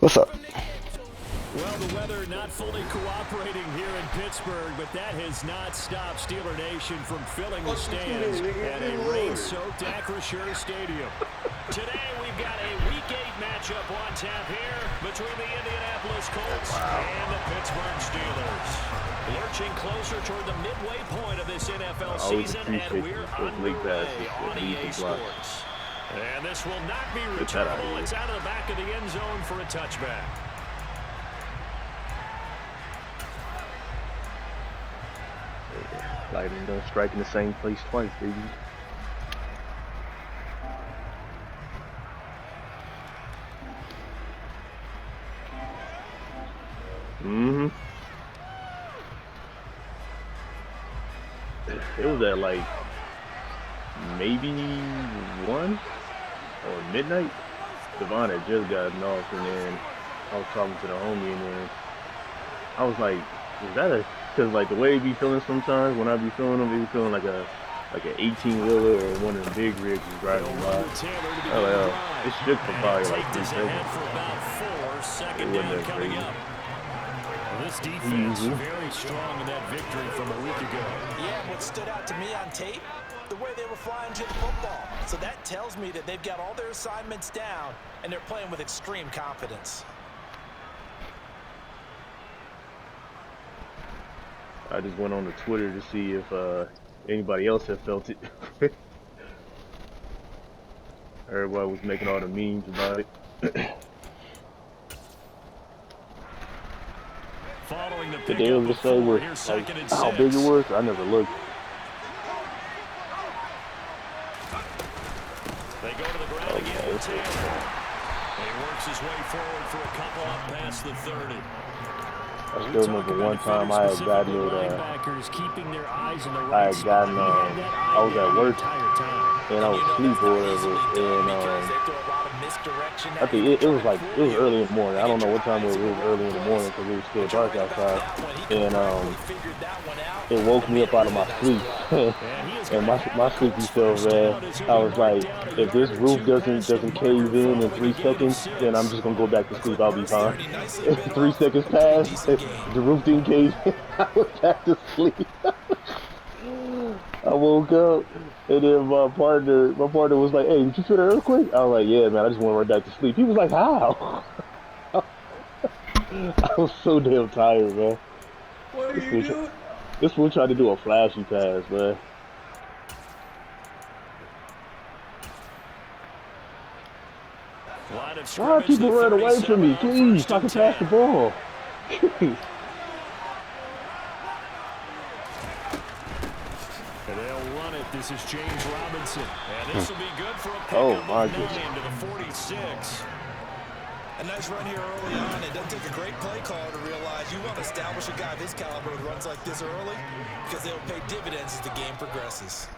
What's up? Well, the weather not fully cooperating here in Pittsburgh, but that has not stopped Steeler Nation from filling the stands at a rain-soaked Acrisure Stadium. Today, we've got a Week 8 matchup on tap here between the Indianapolis Colts and the Pittsburgh Steelers. Lurching closer toward the midway point of this NFL season, and we're underway on EA Sports. And this will not be returnable. It's out of the back of the end zone for a touchback. Lightning don't strike in the same place twice, baby. It was at like maybe 1 or midnight. Devon had just gotten off, and then I was talking to the homie, and then I was like, "Is that a?" Because like the way it be feeling sometimes, when I be feeling them, it be feeling like an 18-wheeler or one of the big rigs is driving by. I was like, oh, it shook for probably like 3 seconds. It wasn't that crazy. This defense very strong in that victory from a week ago. Yeah, what stood out to me on tape, the way they were flying to the football. So that tells me that they've got all their assignments down and they're playing with extreme confidence. I just went on to Twitter to see if anybody else had felt it. Everybody was making all the memes about it. Following the Did they ever say like, how big it was? I never looked. They go to the ground again with Taylor. He works his way forward for a couple up past the 30. I still remember one time I had gotten it, I was at work, and I was asleep or whatever, and I think it was early in the morning. I don't know what time it was early in the morning because it was still dark outside, and it woke me up out of my sleep, and my sleepy self, man, I was like, if this roof doesn't cave in 3 seconds, then I'm just gonna go back to sleep. I'll be fine. 3 seconds passed, the roof didn't cave in. I went back to sleep. I woke up, and then my partner was like, "Hey, did you feel the earthquake?" I was like, "Yeah, man, I just went right back to sleep." He was like, "How?" I was so damn tired, man. What are you doing? This fool tried to do a flashy pass, man. Why people run away from me, please? So I can pass the ball. And they'll run it. This is James Robinson. And this will be good for a pickup into the 46. A nice run here early on. It doesn't take a great play caller to realize you want to establish a guy of his caliber with runs like this early because they'll pay dividends as the game progresses.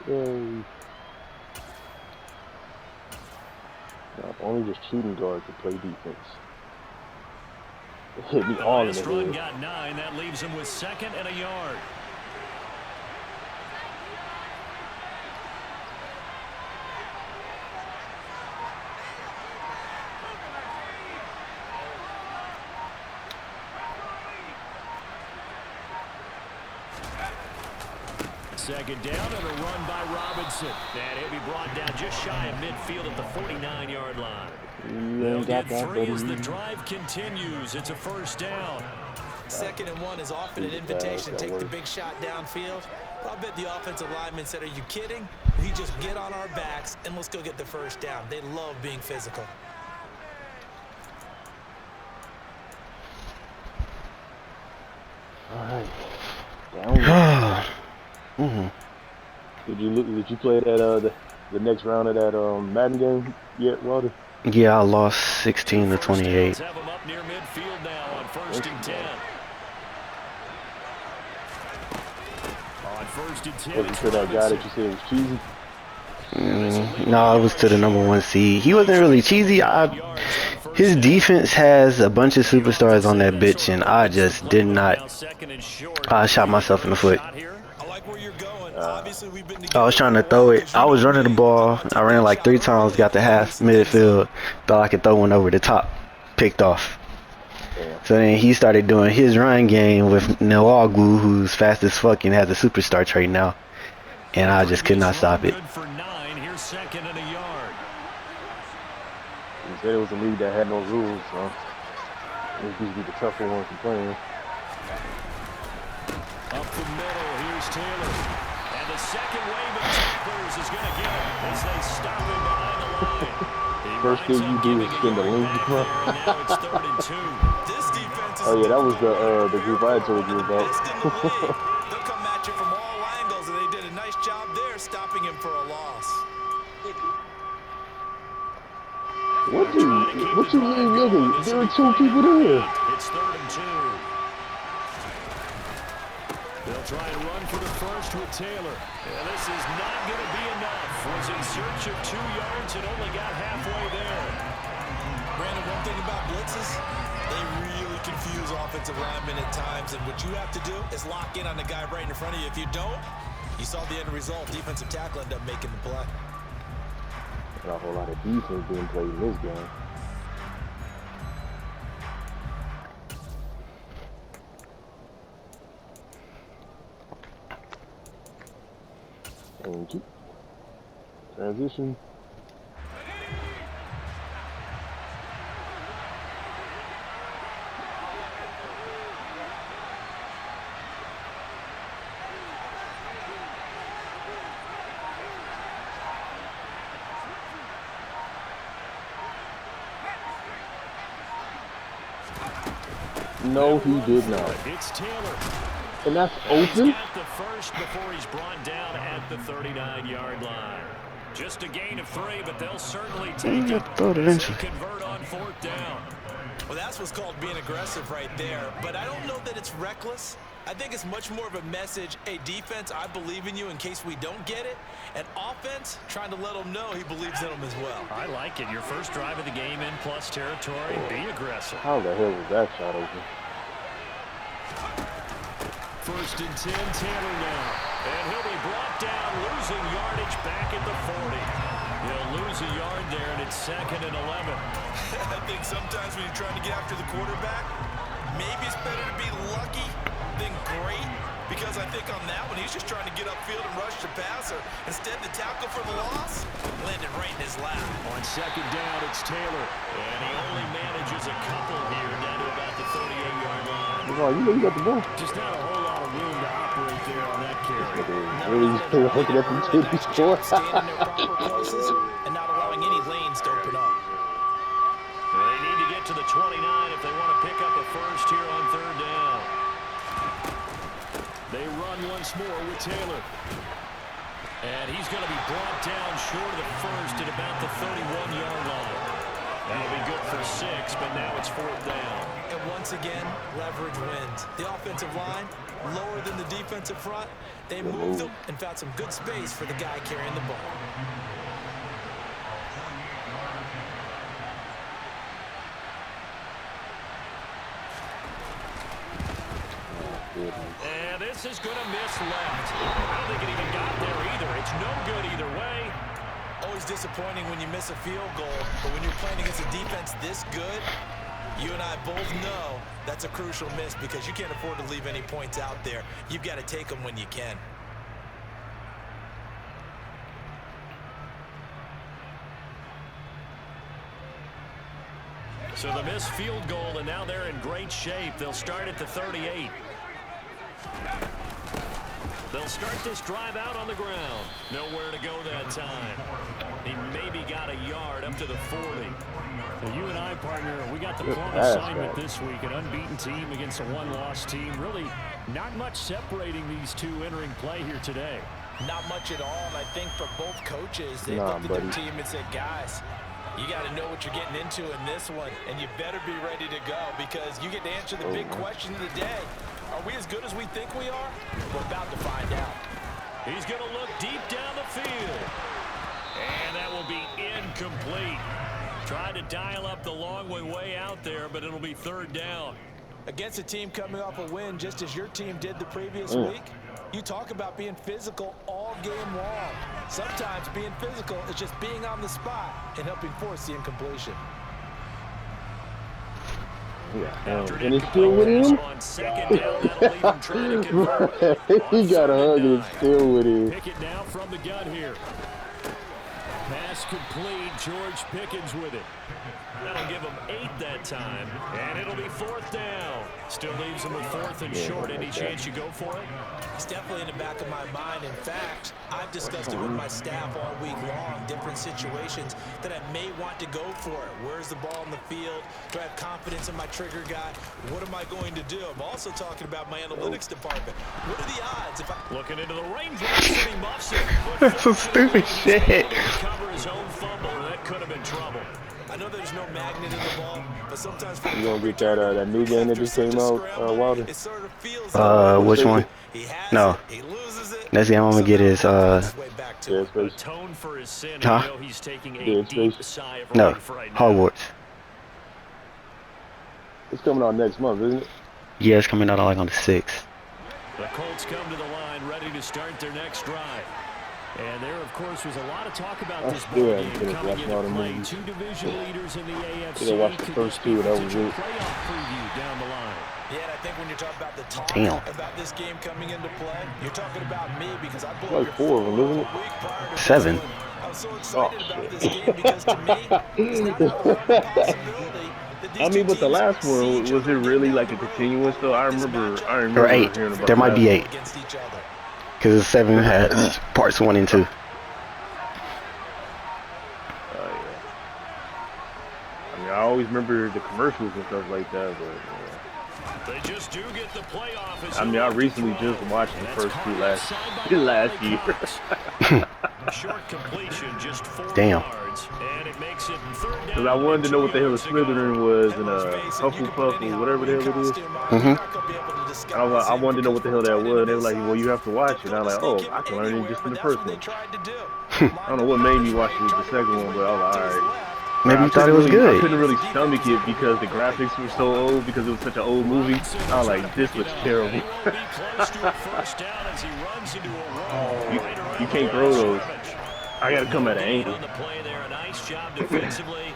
Yay. Now, only just shooting guard to play defense. It hit me all in the run head. Got 9. That leaves him with 2nd and a yard. Second down and a run by Robinson. And he'll be brought down just shy of midfield at the 49-yard line. They'll get 3 as the drive continues. It's a first down. 2nd and 1 is often an invitation to take the big shot downfield. But I bet the offensive lineman said, "Are you kidding? We just get on our backs and let's go get the first down." They love being physical. All right. Down. Did you play that the next round of that Madden game yet, Walter? Yeah, I lost 16 to 28. Have him up near midfield now on 1st and 10. On 1st and 10. Was it to that guy that you said was cheesy? No, it was to the #1 seed. He wasn't really cheesy. His defense has a bunch of superstars on that bitch, and I just did not. I shot myself in the foot. Obviously, we've been I was trying to throw it. I was running the ball. I ran like 3 times, got to half midfield. Thought I could throw one over the top. Picked off. Yeah. So then he started doing his run game with Nwagu, who's fast as fuck and has a superstar trait now. And I just could not stop it. Good for 9. Here's 2nd and a yard. He said it was a league that had no rules, so it used to be the tougher ones to play in. Up the middle, here's Taylor. And the second wave of tacklers is going to get him as they stop him behind the line. First thing you do is spin the link. Now it's 3rd and 2. This defense is Oh yeah, that was the group I told you about. They'll come at you from all angles, and they did a nice job there stopping him for a loss. What you mean, nigga? There were 2 people there. It's 3rd and 2. They'll try and run for the first with Taylor. And this is not going to be enough. Was in search of 2 yards and only got halfway there. Brandon, one thing about blitzes, they really confuse offensive linemen at times. And what you have to do is lock in on the guy right in front of you. If you don't, you saw the end result. Defensive tackle ended up making the play. Not a whole lot of defense being played in this game. Thank you. Transition. No, he did not. It's Taylor. And that's open? He's got the first before he's brought down at the 39-yard line. Just a gain of 3, but they'll certainly take it. They convert on 4th down. Well, that's what's called being aggressive right there. But I don't know that it's reckless. I think it's much more of a message, hey, defense, I believe in you in case we don't get it. And offense, trying to let them know he believes in them as well. I like it. Your first drive of the game in plus territory. Be aggressive. How the hell was that shot open? 1st and 10, Taylor now. And he'll be brought down, losing yardage back at the 40. He'll lose a yard there, and it's 2nd and 11. I think sometimes when you're trying to get after the quarterback, maybe it's better to be lucky than great. Because I think on that one, he's just trying to get upfield and rush the passer. Instead, the tackle for the loss landed right in his lap. On 2nd down, it's Taylor. And he only manages a couple here down to about the 38-yard line. Oh, you know you got the ball. Just not a whole lot of room to operate there on that carry. Really looking at them kids score. Staying in their proper places and not allowing any lanes to open up. They need to get to the 29 if they want to pick up a first here on 3rd down. They run once more with Taylor. And he's going to be brought down short of the first at about the 31-yard line. That'll be good for 6, but now it's 4th down. And once again, leverage wins. The offensive line, lower than the defensive front. They moved them and found some good space for the guy carrying the ball. And this is going to miss left. I don't think it even got there either. It's no good either way. Always disappointing when you miss a field goal, but when you're playing against a defense this good, you and I both know that's a crucial miss because you can't afford to leave any points out there. You've got to take them when you can. So the missed field goal, and now they're in great shape. They'll start at the 38. They'll start this drive out on the ground. Nowhere to go that time. He maybe got a yard up to the 40. Well, you and I, partner, we got the plum assignment this week. An unbeaten team against a one-loss team. Really not much separating these two entering play here today. Not much at all, and I think for both coaches, they looked at their team and said, guys, you got to know what you're getting into in this one, and you better be ready to go because you get to answer the big question of the day. Are we as good as we think we are? We're about to find out. He's going to look deep down the field. And that will be incomplete. Tried to dial up the long way out there, but it'll be 3rd down. Against a team coming off a win just as your team did the previous week, You talk about being physical all game long. Sometimes being physical is just being on the spot and helping force the incompletion. Yeah, and it's still with him. He got a hug and it's still with him. Pick it now from the gun here. Pass complete. George Pickens with it. That'll give him 8 that time, and it'll be 4th down. Still leaves him with 4th and short. Any chance you go for it? It's definitely in the back of my mind. In fact, I've discussed it with my staff all week long, different situations that I may want to go for it. Where's the ball in the field? Do I have confidence in my trigger guy? What am I going to do? I'm also talking about my analytics department. What are the odds if I... Looking into the raindrops, and he muffs it. That's some stupid shit. Cover his own fumble, and that could have been trouble. I know there's no magnet in the ball, but sometimes... You gonna get that new game that just came out, Wilder? It sort of feels Which one? No. he loses it. Next game I'm gonna get is Atone for his sin. Huh? You know he's taking a deep sigh of no, relief right now. Hogwarts. It's coming out next month, isn't it? Yeah, it's coming out like on the 6th. The Colts come to the line ready to start their next drive. And there, of course, was a lot of talk about this ball game coming into play. 2 division leaders in the AFC. I watched the first 2, that was it. Playoff preview down the line. Yeah, and I think when you're talking about the talk about this game coming into play, you're talking about me because I blew like 4 of them, isn't it? 7. I was so excited about this game because to me, it's not out of the possibility. I mean, but the last one, was it really like a continuous though? I remember Or 8. hearing about There might be 8. Because 7 has parts 1 and 2. Oh, yeah. I mean, I always remember the commercials and stuff like that, but They just do get the playoff. I mean, I recently just watched the first 2 last year. Short completion, just 4 Damn. yards, and it makes it 3rd down. Because I wanted to know what the hell a Slytherin was and Hufflepuff or whatever the hell it is. I wanted to know what the hell that was. They were like, well, you have to watch it. And I was like, oh, I can learn it just in the first one. I don't know what made me watch the second one, but I was like, all right. Maybe you thought it was good. I couldn't really stomach it because the graphics were so old, because it was such an old movie. I was like, this looks terrible. you can't throw those. I got to come at an angle. On the play there, a nice job defensively,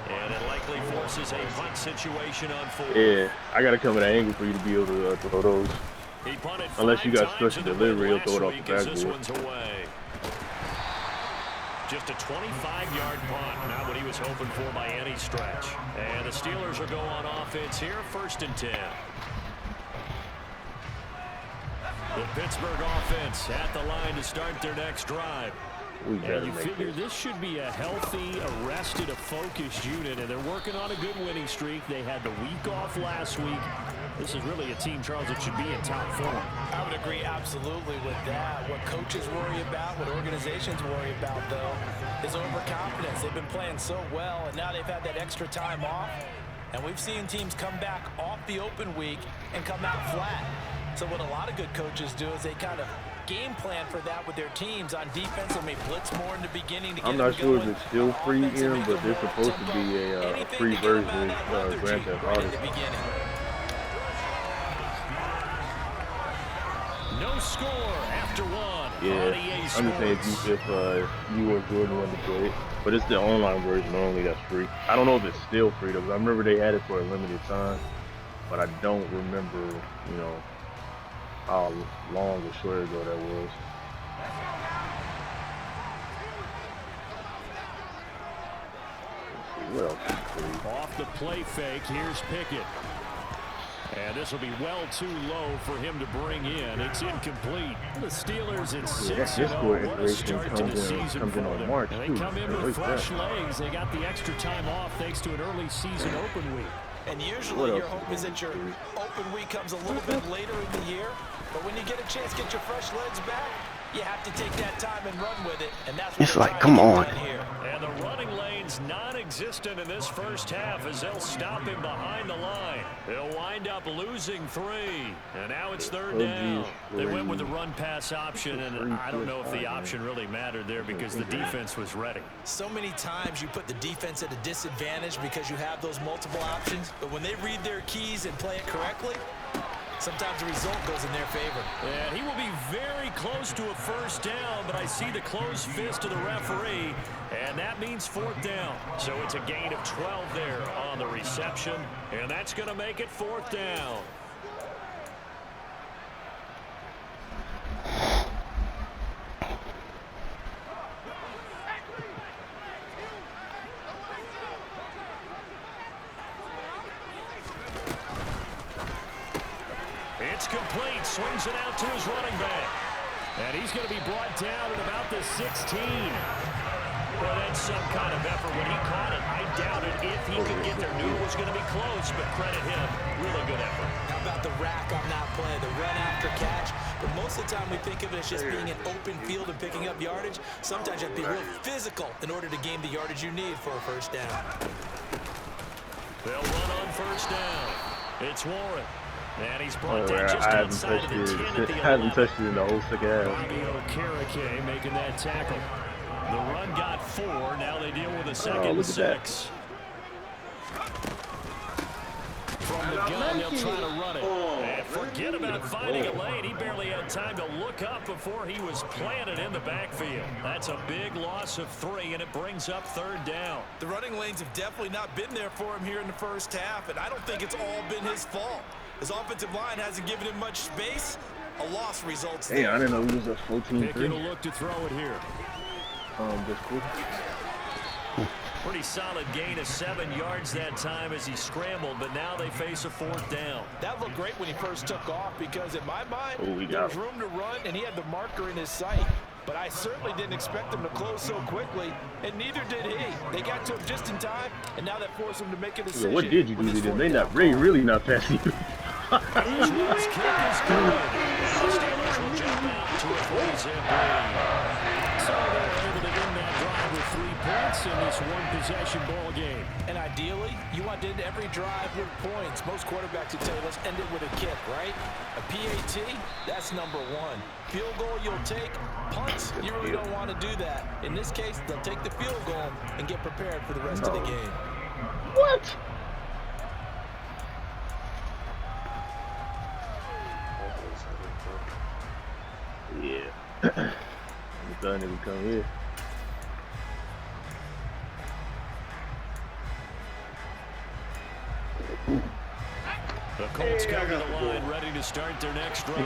and it likely forces a punt situation on 4th. Yeah, I got to come at an angle for you to be able to throw those. Unless you got special delivery, he'll throw it off the backboard. Just a 25-yard punt, not what he was hoping for by any stretch. And the Steelers will go on offense here, 1st and 10. The Pittsburgh offense at the line to start their next drive. And you figure this should be a healthy, arrested, a focused unit, and they're working on a good winning streak. They had the week off last week. This is really a team, Charles, that should be in top form. I would agree absolutely with that. What coaches worry about, what organizations worry about, though, is overconfidence. They've been playing so well, and now they've had that extra time off. And we've seen teams come back off the open week and come out flat. So what a lot of good coaches do is they kind of game plan for that with their teams on defense, and may blitz more in the beginning to get I'm not sure if it's still free in, but there's supposed to be a free version of Grand Theft Auto. No score after 1. Yeah, I'm just saying if you or Jordan wanted to play it, but it's the online version only that's free. I don't know if it's still free though, because I remember they had it for a limited time, but I don't remember, you know, how long or short ago that was. Let's see, what else is free? Off the play fake, here's Pickett. And this will be well too low for him to bring in. It's incomplete. The Steelers at 6-0. What a start to the season for them. March, and they come in with fresh legs. They got the extra time off thanks to an early season open week. And usually your hope is that your open week comes a little bit later in the year. But when you get a chance to get your fresh legs back, you have to take that time and run with it. And that's what it's like, come on. Here. And the running lane's non-existent in this first half as they'll stop him behind the line. They'll wind up losing 3. And now it's 3rd down. They went with the run-pass option, and I don't know if the option really mattered there because the defense was ready. So many times you put the defense at a disadvantage because you have those multiple options. But when they read their keys and play it correctly, Sometimes the result goes in their favor. And he will be very close to a first down, but I see the closed fist of the referee, and that means 4th down. So it's a gain of 12 there on the reception, and that's going to make it 4th down. It's complete. Swings it out to his running back. And he's going to be brought down at about the 16. Well, that's some kind of effort. When he caught it, I doubted if he could get there. Knew it was going to be close, but credit him. Really good effort. How about the rack on that play, the run after catch? But most of the time we think of it as just being an open field and picking up yardage. Sometimes you have to be real physical in order to gain the yardage you need for a first down. They'll run on first down. It's Warren. And he's brought down just I outside of the 10 at the 11. haven't touched it in the whole second half. Fabio Carrique making that tackle. The run got 4. Now they deal with a second and 6. From the gun, they'll try to run it. And forget about finding a lane. He barely had time to look up before he was planted in the backfield. That's a big loss of 3, and it brings up 3rd down. The running lanes have definitely not been there for him here in the first half, and I don't think it's all been his fault. His offensive line hasn't given him much space. A loss results there. Hey, I didn't know he was a 14-3. Picking a look to throw it here. This cool. Pretty solid gain of 7 yards that time as he scrambled, but now they face a 4th down. That looked great when he first took off because in my mind, we there got was room to run, and he had the marker in his sight. But I certainly didn't expect them to close so quickly, and neither did he. They got to him just in time, and now that forced him to make a decision. Yeah, what did you do to them? They not really not passing you. His kick is good. The Steelers will jump out to a 40-zip lead. So they're able to win that drive with 3 points in this one-possession ball game. And ideally, you want to end every drive with points. Most quarterbacks would say, let's end it with a kick, right? A PAT, that's number 1. Field goal you'll take. Punts, you really don't want to do that. In this case, they'll take the field goal and get prepared for the rest of the game. What? Yeah. I'm done if we come here. The Colts go to the line, ready to start their next drive.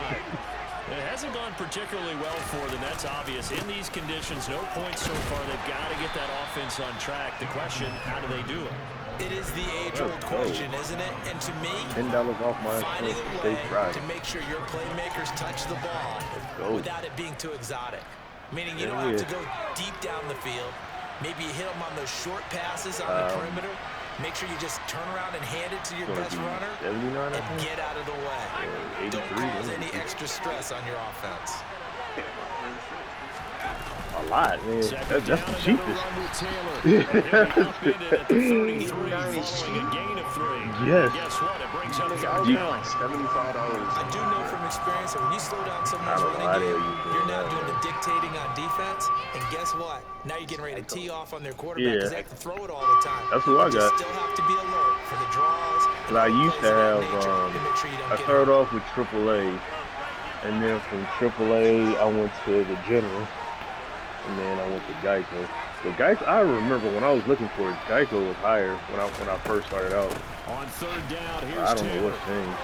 It hasn't gone particularly well for them. That's obvious. In these conditions, no points so far. They've got to get that offense on track. The question, how do they do it? It is the age-old question, isn't it? And to me, $10 off my finding a way to make sure your playmakers touch the ball without it being too exotic. Meaning you don't have to go deep down the field. Maybe you hit them on those short passes on the perimeter. Make sure you just turn around and hand it to your best runner and get out of the way. Don't cause any extra stress on your offense. A lot, man. That's the cheapest. Yes. Guess what? It brings up $75. I do know from experience that when you slow down someone's running game, you're now doing the dictating on defense. And guess what? Now you're getting ready to tee off on their quarterback because they have to throw it all the time. That's what I got. You still have to be alert for the draws. But I used to have, I started off with AAA. And then from AAA, I went to the General. And then I went to Geico. But Geico, I remember when I was looking for it, Geico was higher when I first started out. On 3rd down, here's I don't know Taylor. what changed.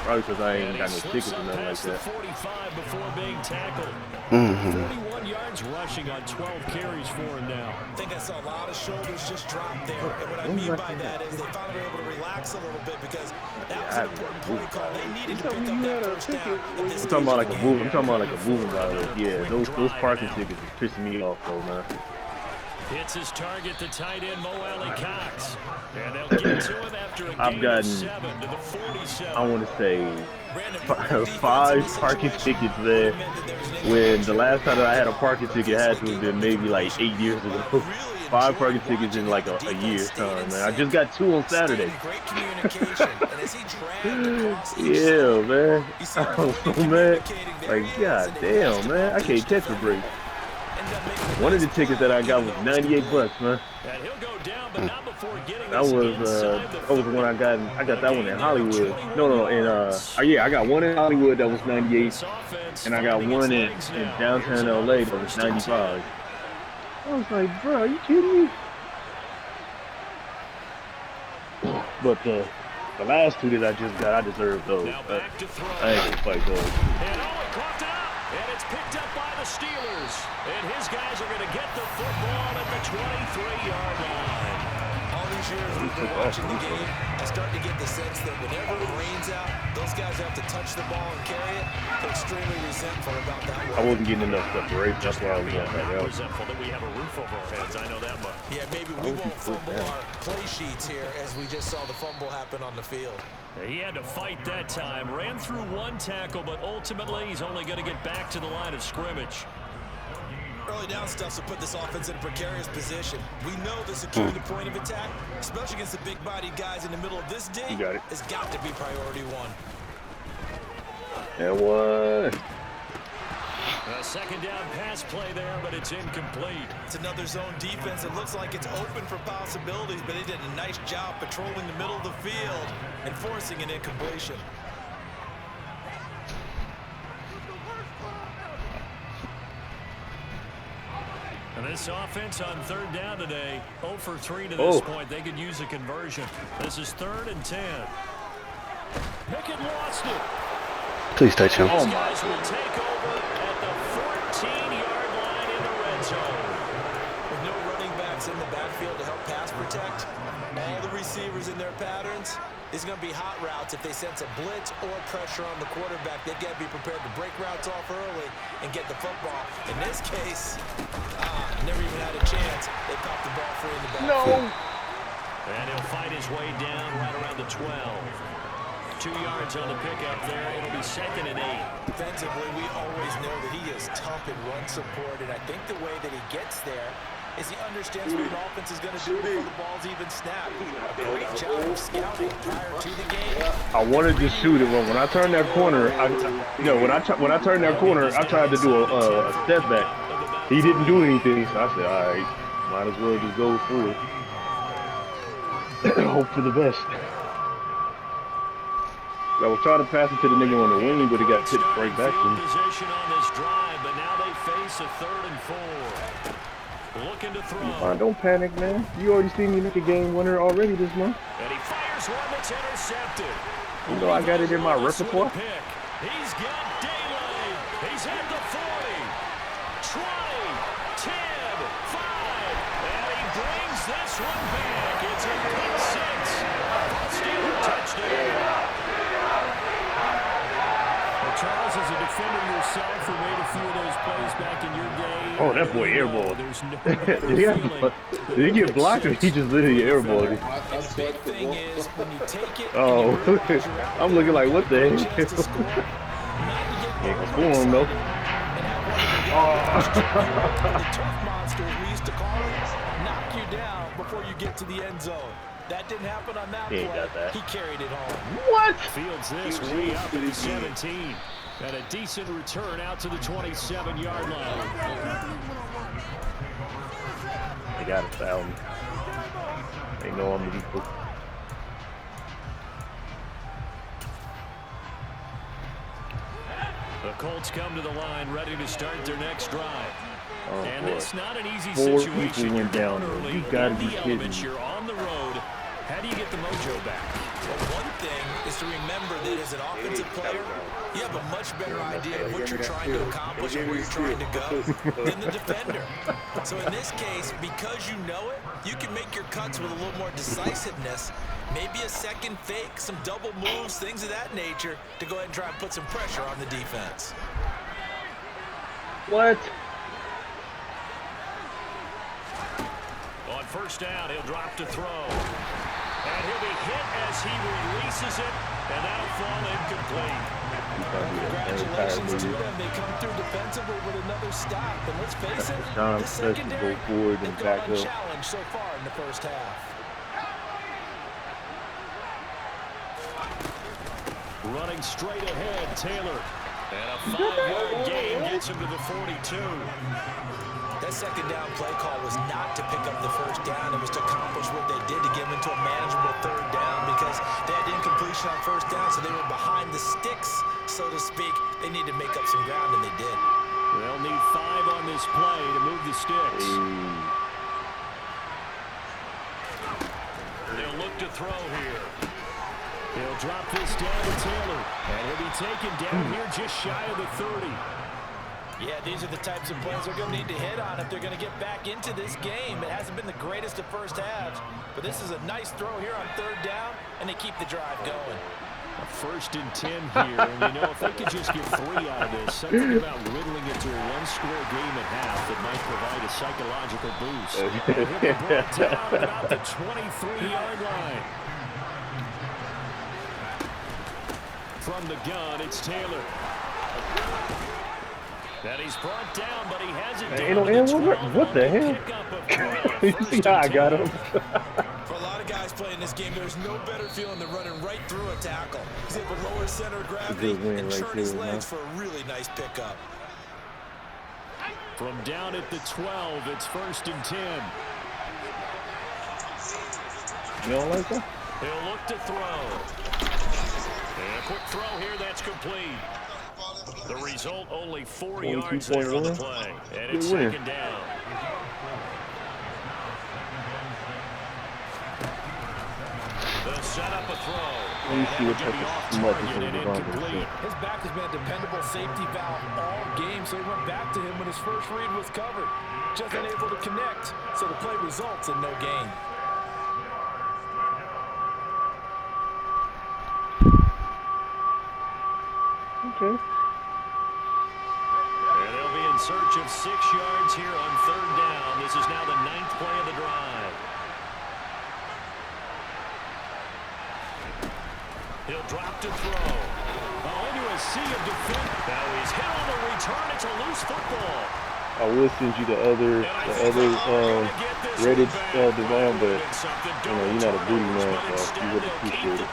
Probably because I ain't got no tickets or nothing like The that. 45 before being tackled. 41 yards rushing on 12 carries for him now. I think I saw a lot of shoulders just drop there. And what I mean by that is they finally were able to relax a little bit because that was an important play call. They needed to pick up that first down. I'm talking about like a moving. I'm talking about like a moving violation. Yeah, those parking tickets is pissing me off though, man. Hits his target, the tight end, Mo Alley Cox. And they'll get to him after a I've gain gotten, of 7 to the 47. I want to say, 5 parking tickets there. When the last time that I had a parking ticket had to have been maybe like 8 years ago. 5 parking tickets in like a year's time, man. I just got 2 on Saturday. Yeah, man. Oh, man. Like, god damn, man. I can't catch a break. One of the tickets that I got was $98, man. And he'll go down, but not before getting That this was the one I got. I got that one in Hollywood. No, in yeah, I got one in Hollywood that was 98, and I got one in downtown LA that was 95. I was like, bro, are you kidding me? But the last two that I just got, I deserve those. I ain't gonna fight those. And coughed it up, and it's picked up by the Steelers. And his guys are going to get the football at the 23-yard line. All these years we've been watching the game, I start to get the sense that whenever it rains out, those guys have to touch the ball and carry it. They're extremely resentful about that. I wasn't getting enough separation. That's why I was going back out. Resentful that we have a roof over our heads. I know that much. Yeah, maybe we won't fumble our play sheets here as we just saw the fumble happen on the field. He had to fight that time. Ran through one tackle, but ultimately he's only going to get back to the line of scrimmage. Early down stuff will put this offense in a precarious position. We know the securing the point of attack, especially against the big-bodied guys in the middle of this D, has got to be priority one. There was a second down pass play there, but it's incomplete. It's another zone defense. It looks like it's open for possibilities, but they did a nice job patrolling the middle of the field and forcing an incompletion. And this offense on third down today, 0 for 3 to this point. They could use a conversion. This is 3rd and 10. Pickett lost it. Please touch him. These guys will take over at the 14-yard line in the red zone. With no running backs in the backfield to help pass protect, all the receivers in their patterns, it's going to be hot routes. If they sense a blitz or pressure on the quarterback, they've got to be prepared to break routes off early and get the football. In this case, never even had a chance. They popped the ball free in the backfield. And he'll fight his way down right around the 12. 2 yards on the pickup there. It'll be 2nd and 8. Defensively, we always know that he is tough in run support, and I think the way that he gets there is he understands what an offense is going to do before the ball's even snapped. A great job of scouting prior to the game. I wanted to shoot it, but when I turned that corner, when I turned that corner, I tried to do a step back. He didn't do anything, so I said, all right, might as well just go through it. Hope for the best. I was trying to pass it to the nigga on the wing, but he got tipped right back to me. Position on this drive, but now they face a 3rd and 4. Looking to throw. Don't panic, man. You already seen me make a game winner already this month. And he fires one that's intercepted. You know I got it in my repertoire. He's got daylight. He's at the 40, 20, 10, 5, and he brings this one back. It's a pick 6. Steeler touchdown. Charles, as a defender yourself, who made a few of those plays back in your day. Oh, that boy airballed. No did he get blocked or he just literally airballed? The big thing is when you take it. Oh, I'm looking like, what the heck? Yeah, for him though. The turf monster, we used to call it, knock you down before you get to the end zone. That didn't happen on that play. He carried it home. What? Fields this way up at the 17. And a decent return out to the 27-yard line. They got to foul me. They know I'm equal. The Colts come to the line ready to start their next drive. Oh, and boy. it's not an easy 4 situation. people went down. Early, You got to be kidding me. You're on the road. How do you get the mojo back? Well, one thing is to remember that as an offensive player, you have a much better idea of what you're trying to accomplish and where you're trying to go than the defender. So in this case, because you know it, you can make your cuts with a little more decisiveness. Maybe a second fake, some double moves, things of that nature to go ahead and try and put some pressure on the defense. What? On first down, he'll drop to throw. And he'll be hit as he releases it, and that'll fall incomplete. Congratulations to them. They come through defensively with another stop. And let's face it, the secondary go forward and back up. Challenge so far in the first half. Running straight ahead, Taylor. And a 5-yard gain gets him to the 42. That second down play call was not to pick up the first down. It was to accomplish what they did to get them into a manageable third down because they had incompletion on first down, so they were behind the sticks, so to speak. They need to make up some ground, and they did. They'll need 5 on this play to move the sticks. They'll look to throw here. He'll drop this down to Taylor, and he'll be taken down here just shy of the 30. Yeah, these are the types of plays they're going to need to hit on if they're going to get back into this game. It hasn't been the greatest of first halves, but this is a nice throw here on third down, and they keep the drive going. A 1st and 10 here, and you know, if they could just get 3 out of this, something about whittling it to a 1-score game at half that might provide a psychological boost. And he'll be brought down about the 23-yard line. From the gun, it's Taylor. And he's brought down, but he hasn't done what the hell? You see how I got him? For a lot of guys playing this game, there's no better feeling than running right through a tackle. He's able to lower center of gravity and turn his legs for a really nice pickup. From down at the 12, it's 1st and 10. You don't like that? He'll look to throw. And a quick throw here, that's complete. The result, only 4 yards there on the play. And it's 2nd down. They'll set up a throw. Let me see what type of smut this is incomplete. His back has been a dependable safety valve all game, so he went back to him when his first read was covered. Just unable to connect, so the play results in no gain. Okay. And they'll be in search of 6 yards here on 3rd down. This is now the 9th play of the drive. He'll drop to throw. Into a sea of defense. Now he's hit on the return. It's a loose football. I will send you the other Reddit design, but you know you're not a booty man, so you would appreciate it.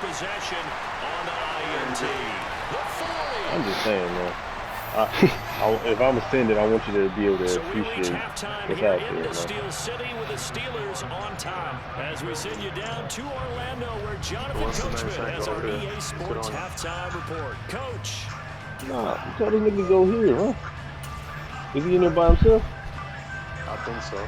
I'm just saying, man. If I'm gonna send it, I want you to be able to appreciate what's out there, man. Steel City with the Steelers on top as we send you down to Orlando, where Jonathan Coachman has our EA Sports halftime report. Coach. Nah, you told him to go here, huh? Is he in there by himself? I think so.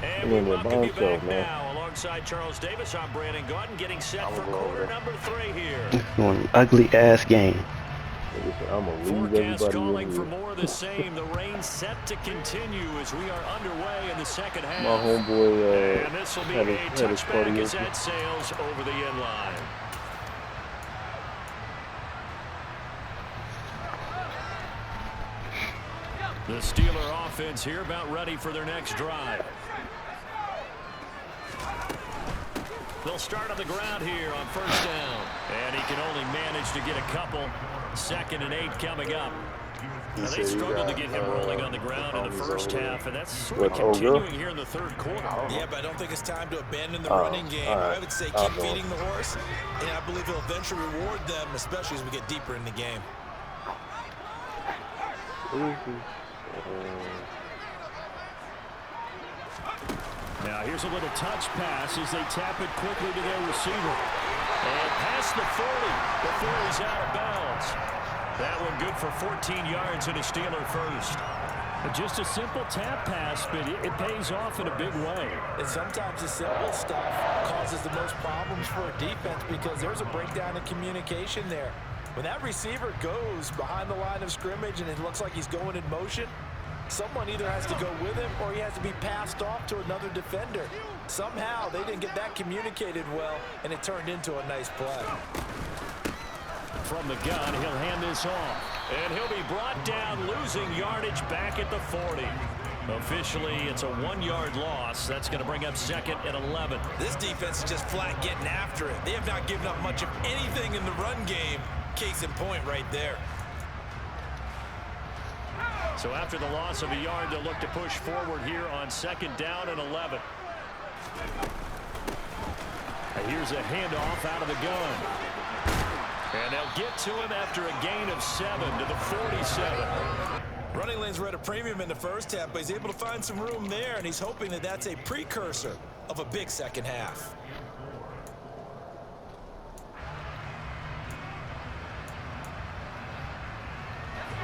And we welcome you back now alongside Charles Davis. I'm Brandon Gordon, getting set for quarter number 3 here. One ugly ass game. I'm gonna leave Forecast calling everybody for more of the same. The rain set to continue as we are underway in the second half. My homeboy and this will be had a his party touchback as yesterday. that sails over the end line. The Steeler offense here about ready for their next drive. They'll start on the ground here on 1st down. And he can only manage to get a couple. 2nd and 8 coming up. Now, they struggled to get him rolling on the ground in the first half, and that's sort of continuing here in the 3rd quarter. Yeah, but I don't think it's time to abandon the running game. I would say keep feeding the horse, and I believe he'll eventually reward them, especially as we get deeper in the game. Now here's a little touch pass as they tap it quickly to their receiver. And past the 40 before he's out of bounds. That one good for 14 yards and a Steeler first. Just a simple tap pass, but it pays off in a big way. And sometimes the simple stuff causes the most problems for a defense because there's a breakdown in communication there. When that receiver goes behind the line of scrimmage and it looks like he's going in motion, someone either has to go with him or he has to be passed off to another defender. Somehow they didn't get that communicated well, and it turned into a nice play. From the gun, he'll hand this off. And he'll be brought down, losing yardage back at the 40. Officially, it's a 1-yard loss. That's going to bring up 2nd and 11. This defense is just flat getting after it. They have not given up much of anything in the run game. Case in point right there. So after the loss of a yard, they'll look to push forward here on 2nd down and 11. Here's a handoff out of the gun. And they'll get to him after a gain of 7 to the 47. Running lanes were at a premium in the first half, but he's able to find some room there, and he's hoping that that's a precursor of a big second half.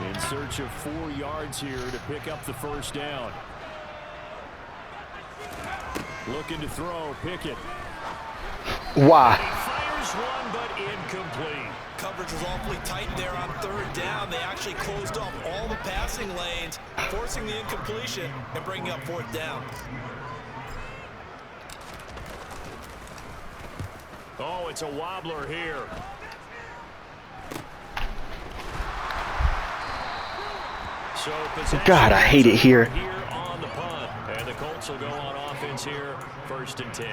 In search of 4 yards here to pick up the first down. Looking to throw, Pickett. Why? Fires one, but incomplete. Coverage was awfully tight there on third down. They actually closed off all the passing lanes, forcing the incompletion and bringing up fourth down. Oh, it's a wobbler here. So God, I hate it here. On the punt, and the Colts will go on offense here, 1st and 10.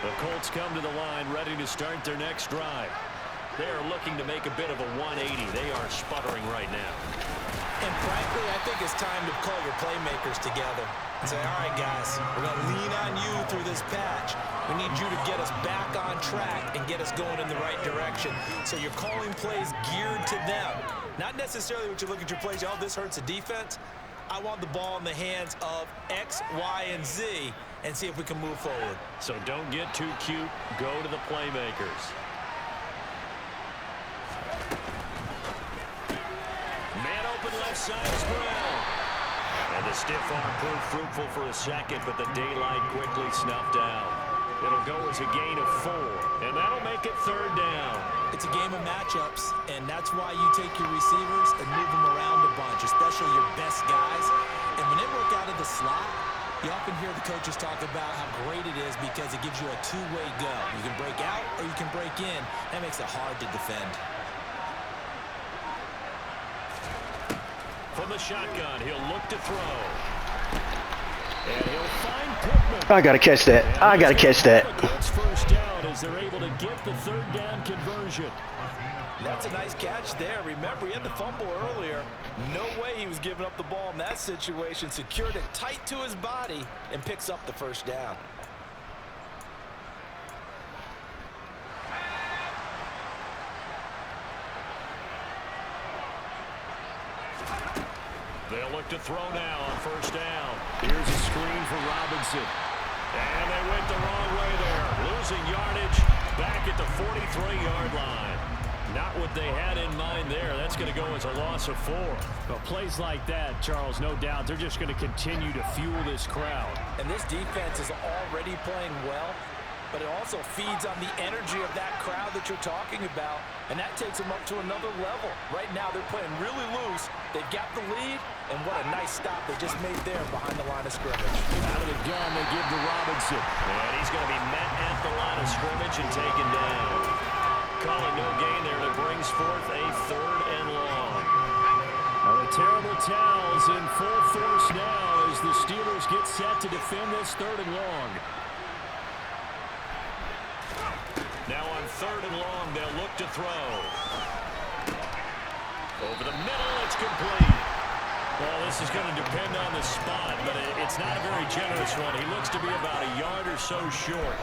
The Colts come to the line ready to start their next drive. They are looking to make a bit of a 180. They are sputtering right now. And frankly, I think it's time to call your playmakers together and say, all right, guys, we're going to lean on you through this patch. We need you to get us back on track and get us going in the right direction. So you're calling plays geared to them. Not necessarily what you look at your plays, oh, this hurts the defense. I want the ball in the hands of X, Y, and Z and see if we can move forward. So don't get too cute. Go to the playmakers. Man open left side is Brown. And the stiff arm proved fruitful for a second, but the daylight quickly snuffed out. It'll go as a gain of 4, and that'll make it 3rd down. It's a game of matchups, and that's why you take your receivers and move them around a bunch, especially your best guys. And when they work out of the slot, you often hear the coaches talk about how great it is because it gives you a two-way go. You can break out or you can break in. That makes it hard to defend. From the shotgun, he'll look to throw. And he'll find Pittman. I gotta catch that. I gotta catch that. That's first down as they're able to get the 3rd down conversion. That's a nice catch there. Remember, he had the fumble earlier. No way he was giving up the ball in that situation. Secured it tight to his body and picks up the first down. They'll look to throw now on first down. Here's a screen for Robinson. And they went the wrong way there. Losing yardage back at the 43-yard line. Not what they had in mind there. That's going to go as a loss of 4. But plays like that, Charles, no doubt, they're just going to continue to fuel this crowd. And this defense is already playing well, but it also feeds on the energy of that crowd that you're talking about, and that takes them up to another level. Right now, they're playing really loose. They've got the lead, and what a nice stop they just made there behind the line of scrimmage. Out of the gun, they give to Robinson. And he's going to be met at the line of scrimmage and taken down. Calling no gain there, that brings forth a 3rd and long. Now the terrible towels in full force now as the Steelers get set to defend this 3rd and long. Now on 3rd and long, they'll look to throw. Over the middle, it's complete. Well, this is going to depend on the spot, but it's not a very generous one. He looks to be about a yard or so short.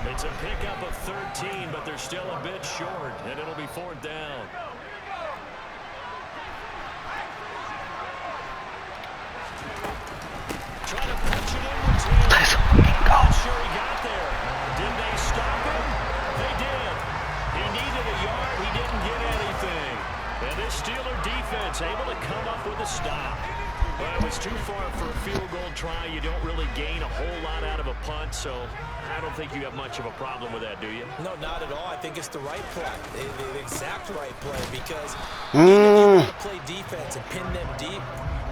It's a pickup of 13, but they're still a bit short, and it'll be 4th down. Trying to punch it in with 2. I'm not sure he got there. Did they stop him? They did. He needed a yard. He didn't get anything. And this Steeler defense able to come up with a stop. Well, it was too far for a field goal try. You don't really gain a whole lot out of a punt, so I don't think you have much of a problem with that, do you? No, not at all. I think it's the right play, the exact right play, because even if you want to play defense and pin them deep,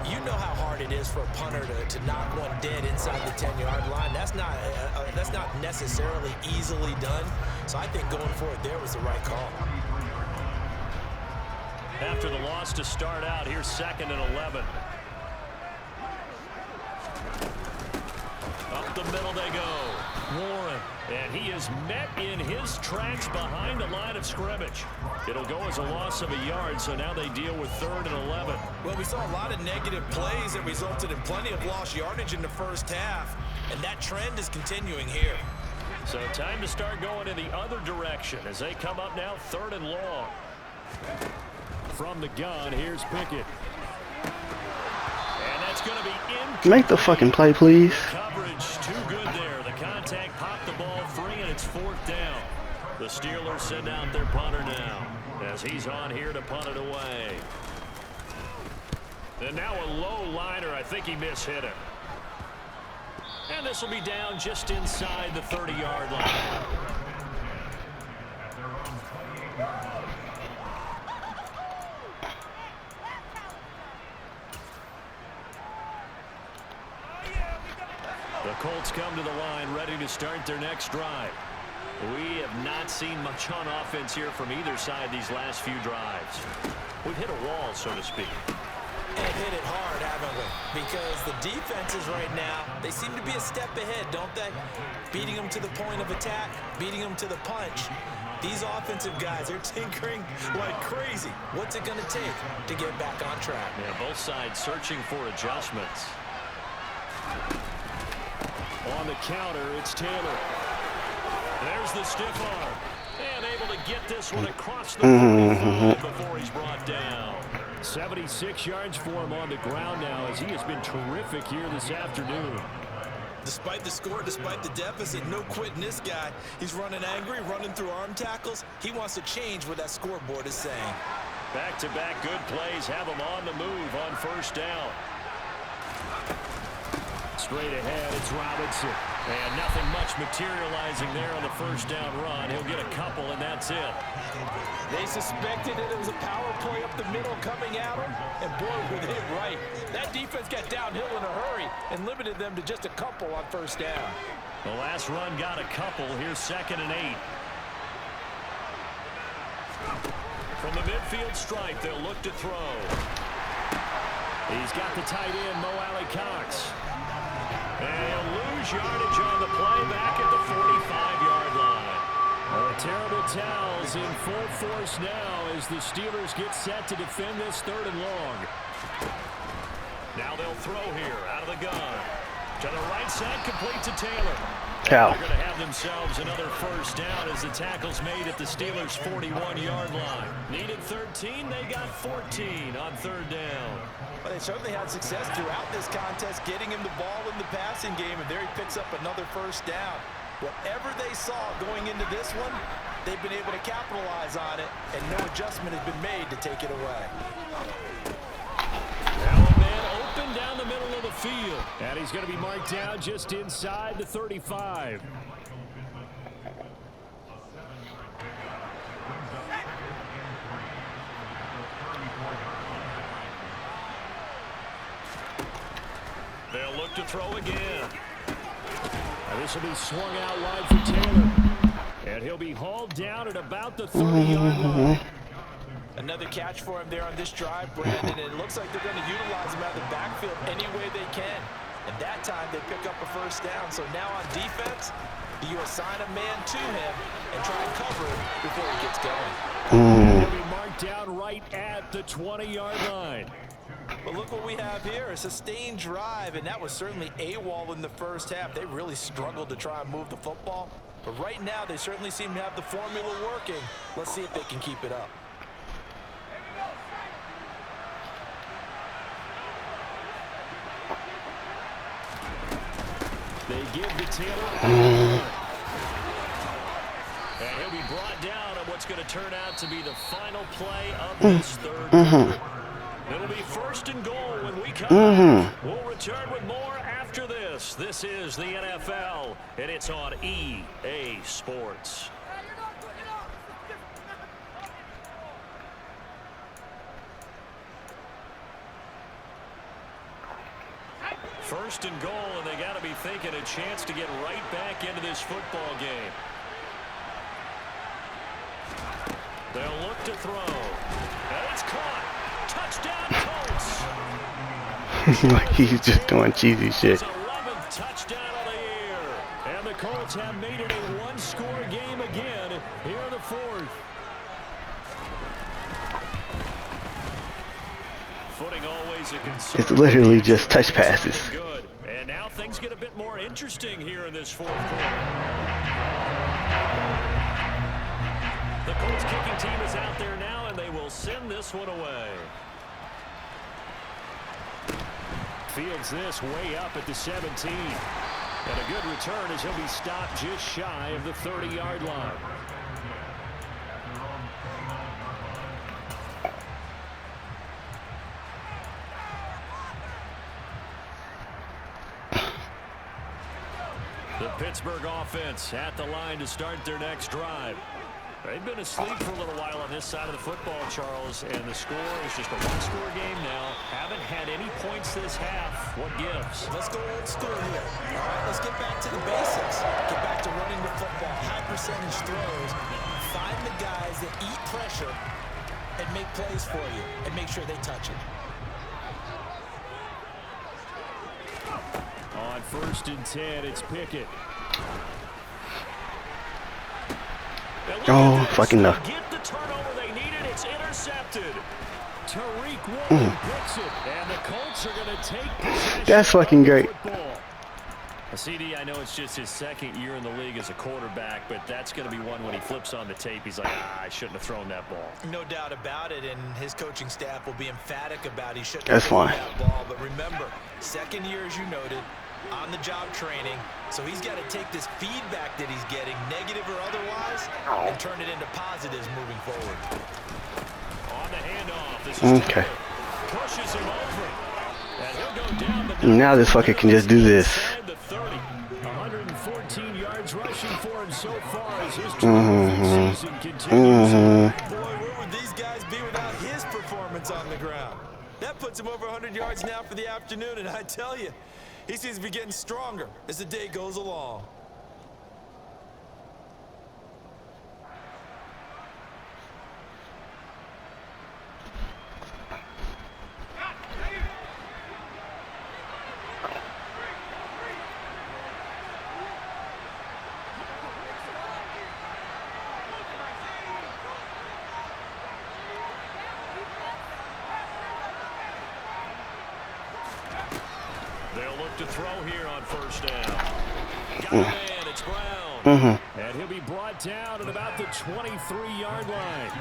you know how hard it is for a punter to knock one dead inside the 10-yard line. That's not necessarily easily done. So I think going for it there was the right call. After the loss to start out, here's 2nd and 11. Up the middle they go. Warren. And he is met in his tracks behind the line of scrimmage. It'll go as a loss of a yard, so now they deal with 3rd and 11. Well, we saw a lot of negative plays that resulted in plenty of lost yardage in the first half, and that trend is continuing here. So time to start going in the other direction as they come up now 3rd and long. From the gun, here's Pickett. And that's going to be in. Make the fucking play, please. Coverage too good there. The contact popped the ball free, and it's 4th down. The Steelers send out their punter now as he's on here to punt it away. And now a low liner. I think he mishit it. And this will be down just inside the 30-yard line. The Colts come to the line ready to start their next drive. We have not seen much on offense here from either side these last few drives. We've hit a wall, so to speak. And hit it hard, haven't we? Because the defenses right now, they seem to be a step ahead, don't they? Beating them to the point of attack, beating them to the punch. These offensive guys are tinkering like crazy. What's it going to take to get back on track? Yeah, both sides searching for adjustments. On the counter, it's Taylor. There's the stiff arm. And able to get this one across the 45 before he's brought down. 76 yards for him on the ground now as he has been terrific here this afternoon. Despite the score, despite the deficit, no quitting this guy. He's running angry, running through arm tackles. He wants to change what that scoreboard is saying. Back-to-back good plays have him on the move on 1st down. Straight ahead, it's Robinson. And nothing much materializing there on the 1st down run. He'll get a couple, and that's it. They suspected that it was a power play up the middle coming at them, and boy, were they right. That defense got downhill in a hurry and limited them to just a couple on 1st down. The last run got a couple. Here's 2nd and 8. From the midfield stripe, they'll look to throw. He's got the tight end, Mo Alley-Cox. And he'll lose yardage on the play back at the 45-yard line. The terrible towels in full force now as the Steelers get set to defend this 3rd and long. Now they'll throw here out of the gun. To the right side, complete to Taylor. Cow. They're going to have themselves another 1st down as the tackle's made at the Steelers' 41-yard line. Needed 13, they got 14 on 3rd down. Well, they certainly had success throughout this contest, getting him the ball in the passing game, and there he picks up another 1st down. Whatever they saw going into this one, they've been able to capitalize on it, and no adjustment has been made to take it away. Now a man open down the middle of the field, and he's going to be marked down just inside the 35. They'll look to throw again. And this will be swung out wide for Taylor. And he'll be hauled down at about the 30-yard line. Another catch for him there on this drive, Brandon. And it looks like they're going to utilize him out of the backfield any way they can. And that time they pick up a 1st down. So now on defense, do you assign a man to him and try and cover him before he gets going? He'll be marked down right at the 20-yard line. But look what we have here, a sustained drive, and that was certainly AWOL in the first half. They really struggled to try and move the football. But right now, they certainly seem to have the formula working. Let's see if they can keep it up. They give the Taylor. And he'll be brought down on what's going to turn out to be the final play of this 3rd quarter. It'll be 1st and goal when we come back. We'll return with more after this. This is the NFL, and it's on EA Sports. First and goal, and they got to be thinking a chance to get right back into this football game. They'll look to throw. And it's caught. Touchdown, Colts. Like he's just doing cheesy shit. 11th touchdown of the year. And the Colts Colts have made it a one-score game again here in the fourth. Footing always a concern. It's literally just touch passes. Good. And now things get a bit more interesting here in this fourth quarter. The Colts kicking team is out there now, and they will send this one away. Fields this way up at the 17. And a good return as he'll be stopped just shy of the 30-yard line. The Pittsburgh offense at the line to start their next drive. They've been asleep for a little while on this side of the football, Charles, and the score is just a one-score game now. Haven't had any points this half. What gives? Let's go old school here. All right, let's get back to the basics. Get back to running the football, high percentage throws. Find the guys that eat pressure and make plays for you, and make sure they touch it. On 1st and 10, it's Pickett. Oh, fucking no. Get the turnover they needed. It's intercepted. Tariq Woolen picks it, and the Colts are going to take possession. That's fucking great. CD, I know it's just his second year in the league as a quarterback, but that's going to be one when he flips on the tape. He's like, I shouldn't have thrown that ball. No doubt about it, and his coaching staff will be emphatic about he shouldn't have thrown fine. that ball. But remember, second year, as you noted, on-the-job training, so he's got to take this feedback that he's getting, negative or otherwise, and turn it into positives moving forward. On the handoff, this is Okay. pushes him over, and he'll go down the Now this fucker can just do this. the 30. 114 yards rushing for him so far as his season continues. Boy, where would these guys be without his performance on the ground? That puts him over 100 yards now for the afternoon, and I tell you, he seems to be getting stronger as the day goes along. They'll look to throw here on 1st down. Got a man, it's Brown. And he'll be brought down at about the 23-yard line.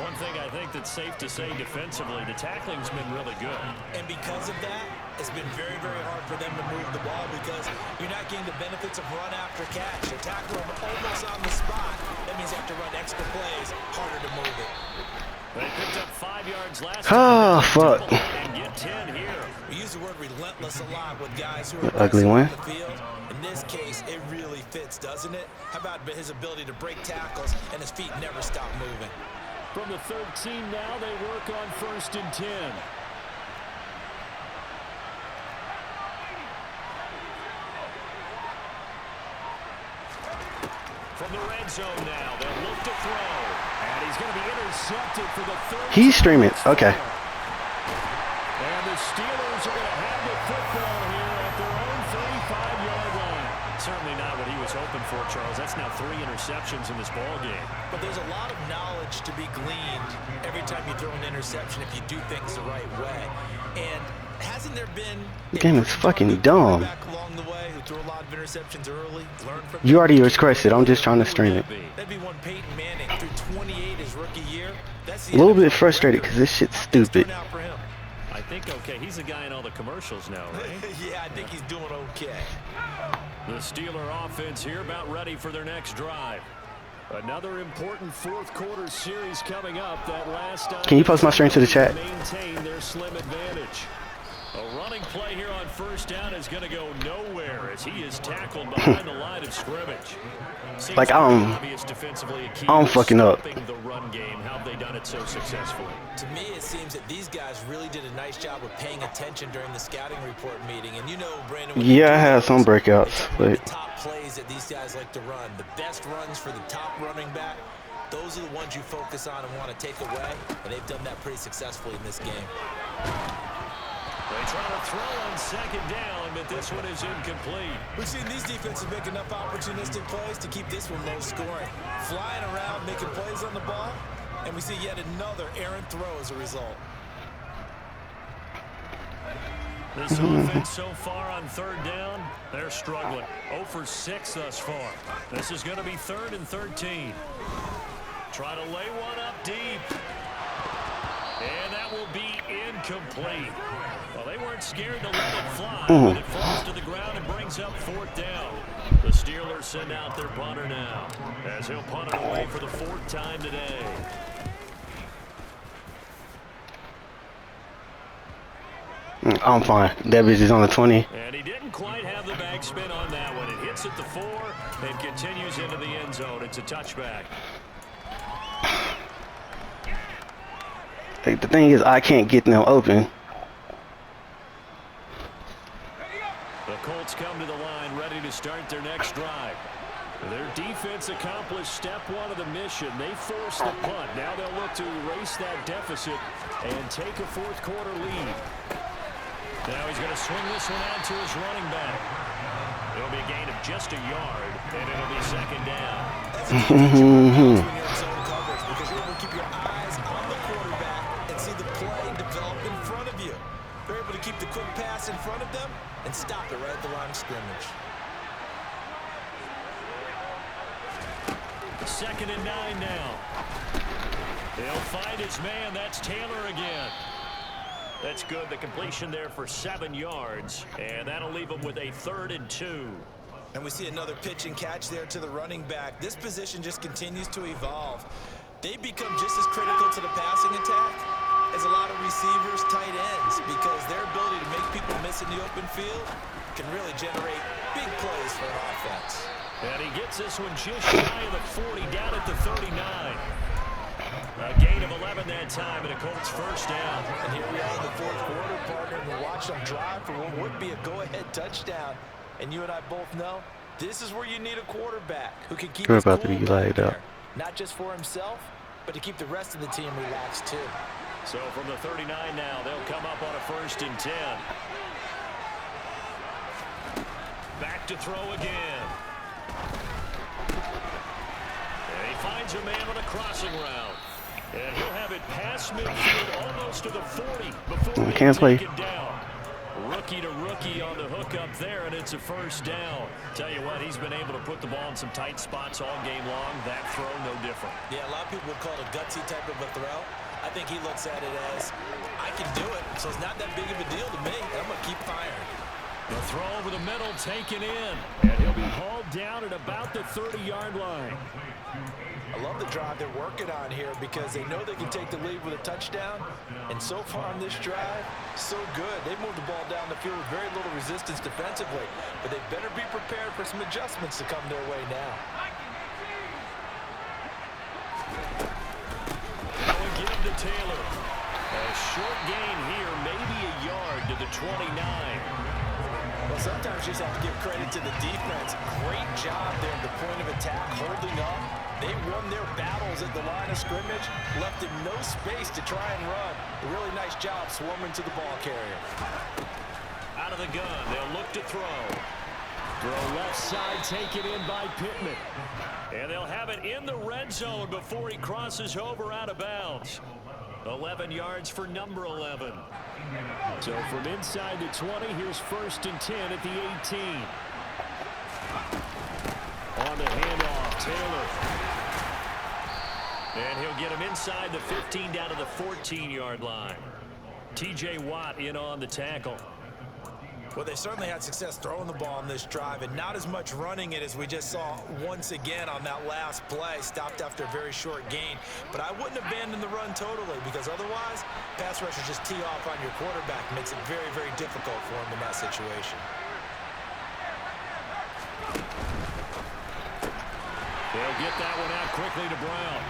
One thing I think that's safe to say defensively, the tackling's been really good. And because of that, it's been very, very hard for them to move the ball because you're not getting the benefits of run after catch. You tackle them almost on the spot. That means you have to run extra plays, harder to move it. They picked up 5 yards last Oh, fuck. and get 10 here. We use the word relentless a lot with guys who are Ugly aggressive one. on the field. In this case, it really fits, doesn't it? How about his ability to break tackles and his feet never stop moving? From the 13 now, they work on 1st and 10. From the red zone now, they'll look to throw. And he's going to be intercepted for the 3rd. He's streaming. Okay. And the Steelers are going to have the football here at their own 35-yard line. Certainly not what he was hoping for, Charles. That's now 3 interceptions in this ball game. But there's a lot of knowledge to be gleaned every time you throw an interception if you do things the right way. And hasn't there been The game is fucking dumb. back along the way who threw a lot of interceptions early, learned from You already expressed it. I'm just trying to stream it. That'd be one Peyton Manning threw 28 his rookie year. That's A the little NFL bit frustrated because this shit's stupid. turnout for him. I think, okay, he's the guy in all the commercials now, right? Yeah, I think he's doing okay. The Steeler offense here about ready for their next drive. Another important fourth quarter series coming up. That last Can you post my stream to the chat? maintain their slim advantage. A running play here on 1st down is going to go nowhere as he is tackled behind the line of scrimmage. Seems Like, obvious defensively a key I'm to fucking up. stopping the run game. How have they done it so successfully? To me, it seems that these guys really did a nice job of paying attention during the scouting report meeting. And you know, Brandon, when Yeah, you I do had some this, breakouts, they talk about but the top plays that these guys like to run, the best runs for the top running back. Those are the ones you focus on and want to take away, and they've done that pretty successfully in this game. They try to throw on second down, but this one is incomplete. We've seen these defenses make enough opportunistic plays to keep this one low scoring. Flying around, making plays on the ball, and we see yet another errant throw as a result. This offense so far on third down, they're struggling. 0 for 6 thus far. This is going to be 3rd and 13. Try to lay one up deep. And that will be incomplete. Well, they weren't scared to let it fly, but it falls to the ground and brings up 4th down. The Steelers send out their punter now, as he'll punt it away for the 4th time today. I'm fine. That bitch is on the 20. And he didn't quite have the backspin on that one. It hits at the 4 and continues into the end zone. It's a touchback. Like, the thing is, I can't get them open. The Colts come to the line ready to start their next drive. Their defense accomplished step 1 of the mission. They forced the punt. Now they'll look to erase that deficit and take a 4th quarter lead. Now he's going to swing this one out to his running back. It'll be a gain of just a yard, and it'll be 2nd down. That's a key feature when you're in zone coverage, because you're able to keep your eyes on the quarterback and see the play develop in front of you. They're able to keep the quick pass in front of them and stop it right at the line of scrimmage. 2nd and 9 now. They'll find his man. That's Taylor again. That's good. The completion there for 7 yards, and that'll leave them with a 3rd and 2. And we see another pitch and catch there to the running back. This position just continues to evolve. They become just as critical to the passing attack as a lot of receivers, tight ends, because their ability to make people miss in the open field can really generate big plays for an offense. And he gets this one just shy of the 40, down at the 39. A gain of 11 that time, and a Colts 1st down. And here we are in the 4th quarter, partner, and we watch them drive for what would be a go-ahead touchdown. And you and I both know this is where you need a quarterback who can keep his cool back there. Not just for himself, but to keep the rest of the team relaxed too. So from the 39 now, they'll come up on a 1st and 10. Back to throw again. And he finds a man on a crossing route. And he'll have it past midfield almost to the 40 before they take it down. Rookie to rookie on the hook up there, and it's a 1st down. Tell you what, he's been able to put the ball in some tight spots all game long. That throw, no different. Yeah, a lot of people would call it a gutsy type of a throw. I think he looks at it as, I can do it, so it's not that big of a deal to me, and I'm going to keep firing. The throw over the middle taken in, and he'll be hauled down at about the 30-yard line. I love the drive they're working on here because they know they can take the lead with a touchdown. And so far on this drive, so good. They've moved the ball down the field with very little resistance defensively. But they better be prepared for some adjustments to come their way now. Now again to Taylor. A short gain here, maybe a yard to the 29. Well, sometimes you just have to give credit to the defense. Great job there at the point of attack, holding up. They won their battles at the line of scrimmage, left him no space to try and run. A really nice job swarming to the ball carrier. Out of the gun, they'll look to throw. Throw left side, taken in by Pittman. And they'll have it in the red zone before he crosses over out of bounds. 11 yards for number 11. So from inside the 20, here's 1st and 10 at the 18. On the handoff, Taylor. And he'll get him inside the 15 down to the 14-yard line. T.J. Watt in on the tackle. Well, they certainly had success throwing the ball on this drive, and not as much running it as we just saw once again on that last play. Stopped after a very short gain. But I wouldn't abandon the run totally, because otherwise, pass rushers just tee off on your quarterback. Makes it very, very difficult for him in that situation. They'll get that one out quickly to Brown.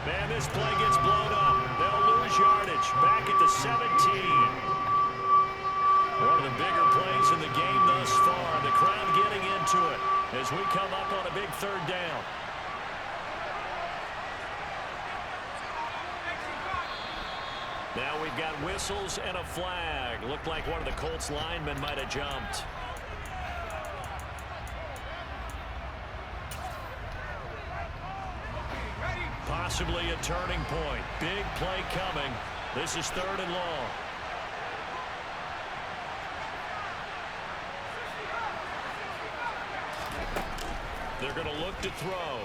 Man, this play gets blown up. They'll lose yardage. Back at the 17. One of the bigger plays in the game thus far. The crowd getting into it as we come up on a big 3rd down. Now we've got whistles and a flag. Looked like one of the Colts linemen might have jumped. Possibly a turning point. Big play coming. This is 3rd and long. They're going to look to throw.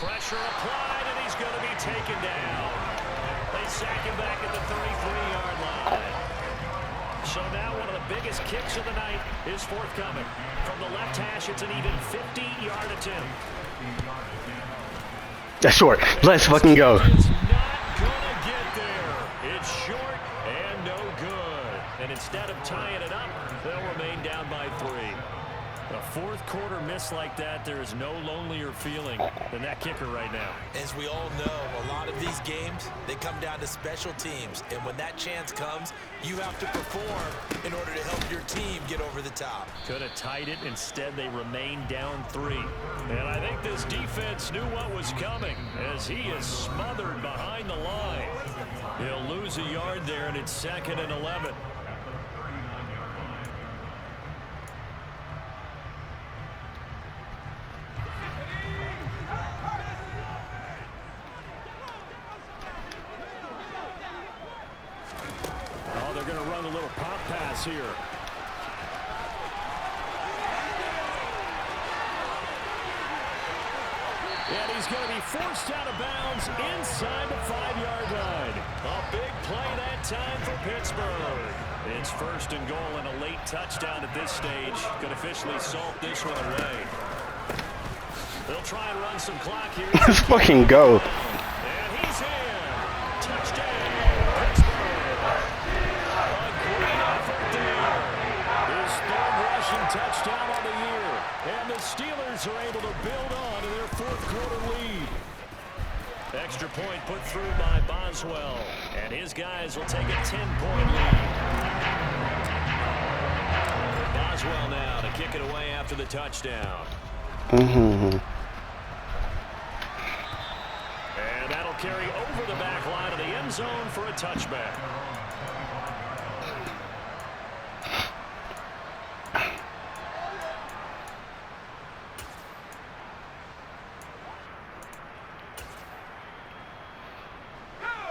Pressure applied, and he's going to be taken down. They sack him back at the 33-yard line. So now one of the biggest kicks of the night is forthcoming. From the left hash, it's an even 50-yard attempt. That's short. Let's fucking go. It's not gonna get there. It's short and no good. And instead of tying it up, they'll remain down by 3. A 4th quarter miss like that, there is no lonelier feeling than that kicker right now. As we all know, a lot of these games, they come down to special teams. And when that chance comes, you have to perform in order to help your team get over the top. Could have tied it. Instead, they remain down 3. And I think this defense knew what was coming as he is smothered behind the line. He'll lose a yard there, and it's 2nd and 11. They're going to run a little pop pass here. And he's going to be forced out of bounds inside the 5-yard line. A big play that time for Pittsburgh. It's 1st and goal and a late touchdown at this stage. Could officially salt this one away. They'll try and run some clock here. Let's fucking go. And he's in. Touchdown, Pittsburgh. Touchdown on the year, and the Steelers are able to build on to their 4th quarter lead. Extra point put through by Boswell, and his guys will take a 10-point lead. Boswell now to kick it away after the touchdown. And that'll carry over the back line of the end zone for a touchback.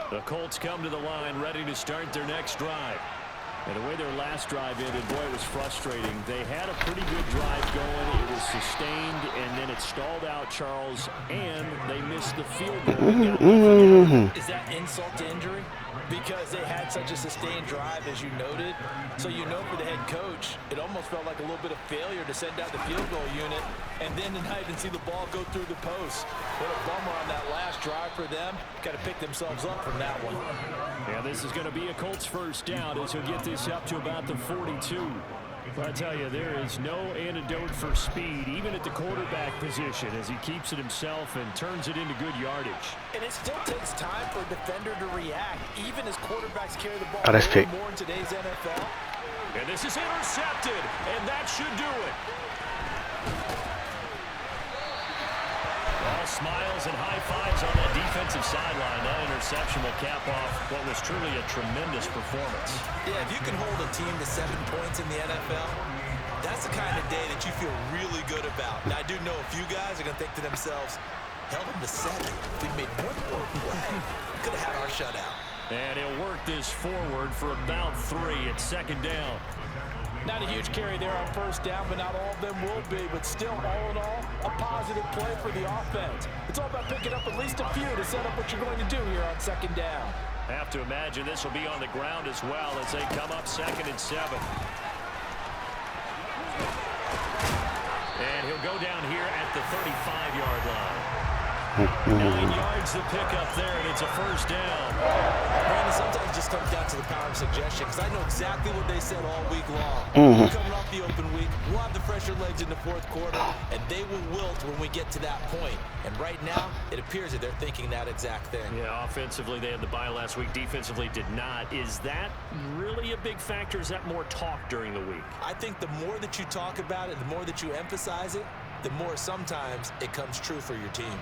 The Colts come to the line ready to start their next drive. And the way their last drive ended, boy, it was frustrating. They had a pretty good drive going. It was sustained, and then it stalled out, Charles, and they missed the field goal. Is that insult to injury? Because they had such a sustained drive, as you noted. So you know for the head coach, it almost felt like a little bit of failure to send out the field goal unit and then to not even see the ball go through the post. What a bummer on that last drive for them. Got to pick themselves up from that one. Yeah, this is going to be a Colts 1st down as he'll get this up to about the 42. But I tell you, there is no antidote for speed, even at the quarterback position, as he keeps it himself and turns it into good yardage. And it still takes time for a defender to react, even as quarterbacks carry the ball more in today's NFL. And this is intercepted, and that should do it. All smiles and high fives on that defensive sideline. That interception will cap off what was truly a tremendous performance. Yeah, if you can hold a team to 7 points in the NFL, that's the kind of day that you feel really good about. Now, I do know a few guys are going to think to themselves, held them to 7. If we made one more play, could have had our shutout. And he'll work this forward for about 3 at 2nd down. Not a huge carry there on 1st down, but not all of them will be. But still, all in all, a positive play for the offense. It's all about picking up at least a few to set up what you're going to do here on 2nd down. I have to imagine this will be on the ground as well as they come up 2nd and 7. And he'll go down here at the 35-yard line. 9 yards to pick up there, and it's a 1st down. Brandon, sometimes it just comes down to the power of suggestion, because I know exactly what they said all week long. Coming off the open week, we'll have the fresher legs in the 4th quarter, and they will wilt when we get to that point. And right now, it appears that they're thinking that exact thing. Yeah, offensively, they had the bye last week. Defensively, did not. Is that really a big factor? Is that more talk during the week? I think the more that you talk about it, the more that you emphasize it, the more sometimes it comes true for your team.